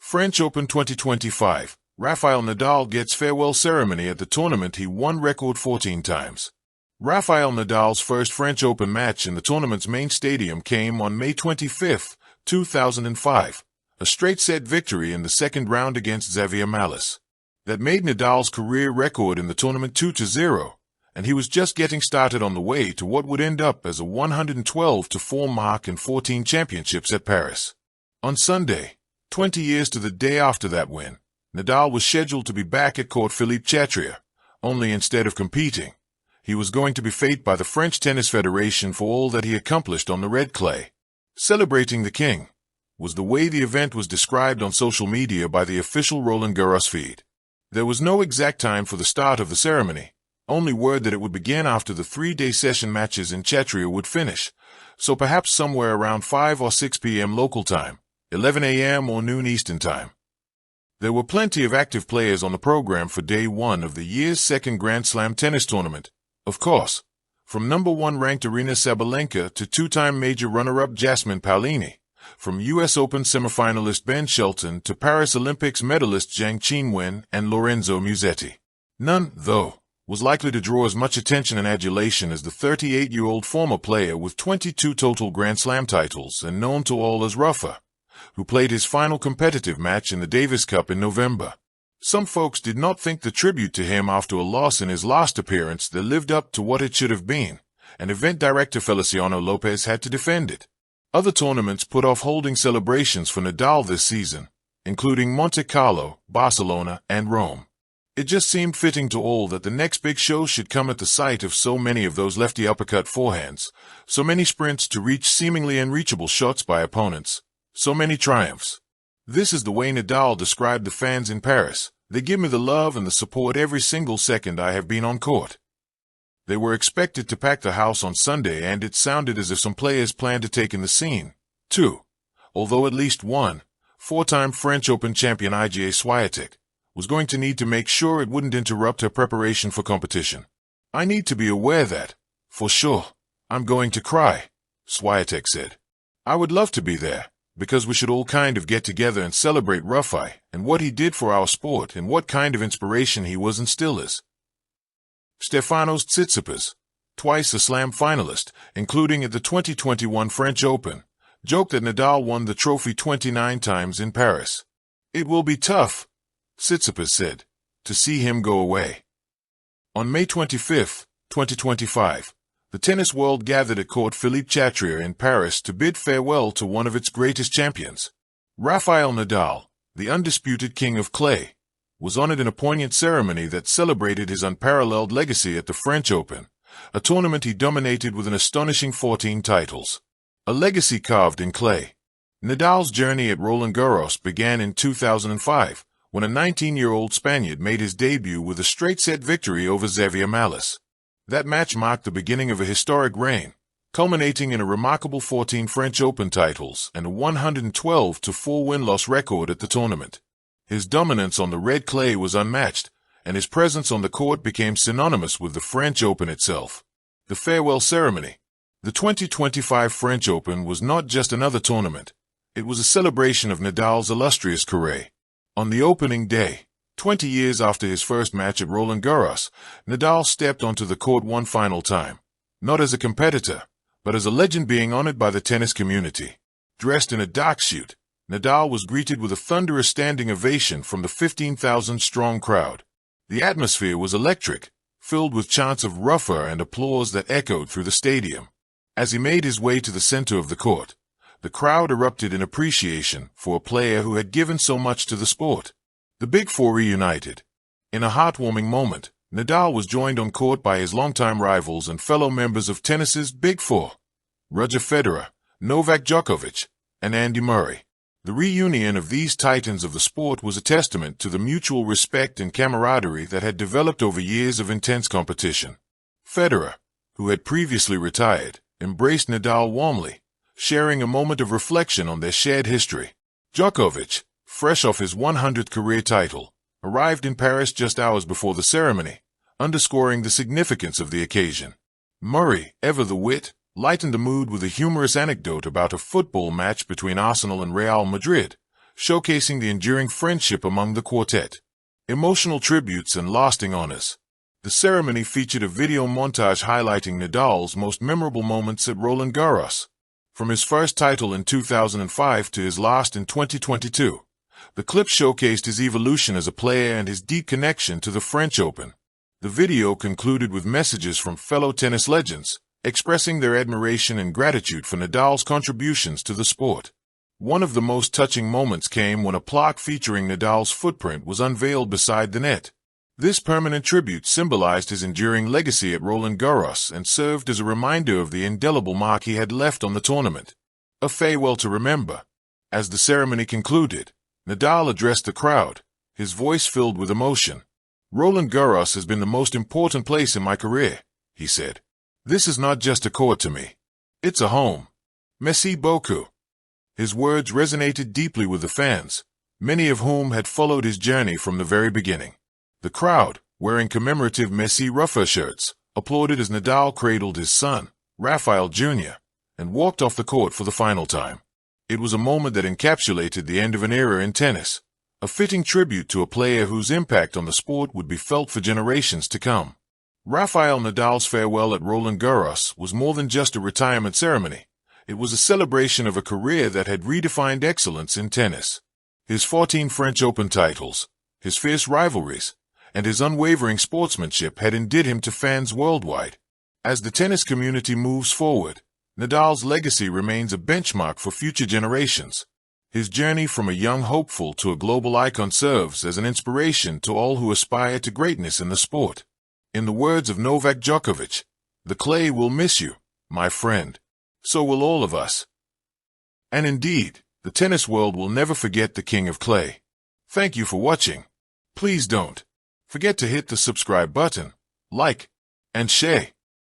French Open 2025. Rafael Nadal gets farewell ceremony at the tournament he won record 14 times. Rafael Nadal's first French Open match in the tournament's main stadium came on May 25, 2005, a straight-set victory in the second round against Xavier Malisse. That made Nadal's career record in the tournament 2-0, and he was just getting started on the way to what would end up as a 112-4 mark in 14 championships at Paris. On Sunday, 20 years to the day after that win, Nadal was scheduled to be back at court Philippe Chatrier, only instead of competing, he was going to be feted by the French Tennis Federation for all that he accomplished on the red clay. Celebrating the king was the way the event was described on social media by the official Roland-Garros feed. There was no exact time for the start of the ceremony, only word that it would begin after the 3-day session matches in Chatrier would finish, so perhaps somewhere around 5 or 6 p.m. local time, 11 a.m. or noon Eastern time. There were plenty of active players on the program for day one of the year's second Grand Slam tennis tournament, of course, from number 1 ranked Aryna Sabalenka to 2-time major runner-up Jasmine Paolini, from U.S. Open semifinalist Ben Shelton to Paris Olympics medalist Zhang Qinwen and Lorenzo Musetti. None, though, was likely to draw as much attention and adulation as the 38-year-old former player with 22 total Grand Slam titles and known to all as Rafa, who played his final competitive match in the Davis Cup in November. Some folks did not think the tribute to him after a loss in his last appearance that lived up to what it should have been, and event director Feliciano Lopez had to defend it. Other tournaments put off holding celebrations for Nadal this season, including Monte Carlo, Barcelona, and Rome. It just seemed fitting to all that the next big show should come at the sight of so many of those lefty uppercut forehands, so many sprints to reach seemingly unreachable shots by opponents, so many triumphs. This is the way Nadal described the fans in Paris. They give me the love and the support every single second I have been on court. They were expected to pack the house on Sunday, and it sounded as if some players planned to take in the scene, too, although at least one, 4-time French Open champion Iga Swiatek, was going to need to make sure it wouldn't interrupt her preparation for competition. I need to be aware that, for sure, I'm going to cry, Swiatek said. I would love to be there, because we should all kind of get together and celebrate Rafa and what he did for our sport and what kind of inspiration he was and still is. Stefanos Tsitsipas, twice a Slam finalist, including at the 2021 French Open, joked that Nadal won the trophy 29 times in Paris. It will be tough, Tsitsipas said, to see him go away. On May 25, 2025, the tennis world gathered at court Philippe Chatrier in Paris to bid farewell to one of its greatest champions. Rafael Nadal, the undisputed king of clay, was honored in a poignant ceremony that celebrated his unparalleled legacy at the French Open, a tournament he dominated with an astonishing 14 titles. A legacy carved in clay. Nadal's journey at Roland-Garros began in 2005, when a 19-year-old Spaniard made his debut with a straight-set victory over Xavier Malisse. That match marked the beginning of a historic reign, culminating in a remarkable 14 French Open titles and a 112-4 win-loss record at the tournament. His dominance on the red clay was unmatched, and his presence on the court became synonymous with the French Open itself. The farewell ceremony. The 2025 French Open was not just another tournament. It was a celebration of Nadal's illustrious career. On the opening day, 20 years after his first match at Roland-Garros, Nadal stepped onto the court one final time, not as a competitor, but as a legend being honored by the tennis community. Dressed in a dark suit, Nadal was greeted with a thunderous standing ovation from the 15,000-strong crowd. The atmosphere was electric, filled with chants of Rafa and applause that echoed through the stadium. As he made his way to the center of the court, the crowd erupted in appreciation for a player who had given so much to the sport. The Big Four reunited. In a heartwarming moment, Nadal was joined on court by his longtime rivals and fellow members of tennis's Big Four, Roger Federer, Novak Djokovic, and Andy Murray. The reunion of these titans of the sport was a testament to the mutual respect and camaraderie that had developed over years of intense competition. Federer, who had previously retired, embraced Nadal warmly, sharing a moment of reflection on their shared history. Djokovic, fresh off his 100th career title, arrived in Paris just hours before the ceremony, underscoring the significance of the occasion. Murray, ever the wit, lightened the mood with a humorous anecdote about a football match between Arsenal and Real Madrid, showcasing the enduring friendship among the quartet. Emotional tributes and lasting honors. The ceremony featured a video montage highlighting Nadal's most memorable moments at Roland-Garros. From his first title in 2005 to his last in 2022, the clip showcased his evolution as a player and his deep connection to the French Open. The video concluded with messages from fellow tennis legends, expressing their admiration and gratitude for Nadal's contributions to the sport. One of the most touching moments came when a plaque featuring Nadal's footprint was unveiled beside the net. This permanent tribute symbolized his enduring legacy at Roland-Garros and served as a reminder of the indelible mark he had left on the tournament. A farewell to remember. As the ceremony concluded, Nadal addressed the crowd, his voice filled with emotion. "Roland-Garros has been the most important place in my career," he said. "This is not just a court to me. It's a home. Merci beaucoup." His words resonated deeply with the fans, many of whom had followed his journey from the very beginning. The crowd, wearing commemorative Messi Rafa shirts, applauded as Nadal cradled his son, Rafael Jr., and walked off the court for the final time. It was a moment that encapsulated the end of an era in tennis, a fitting tribute to a player whose impact on the sport would be felt for generations to come. Rafael Nadal's farewell at Roland-Garros was more than just a retirement ceremony. It was a celebration of a career that had redefined excellence in tennis. His 14 French Open titles, his fierce rivalries, and his unwavering sportsmanship had endeared him to fans worldwide. As the tennis community moves forward, Nadal's legacy remains a benchmark for future generations. His journey from a young hopeful to a global icon serves as an inspiration to all who aspire to greatness in the sport. In the words of Novak Djokovic, "The clay will miss you, my friend. So will all of us." And indeed, the tennis world will never forget the King of Clay. Thank you for watching. Please don't forget to hit the subscribe button, like, and share.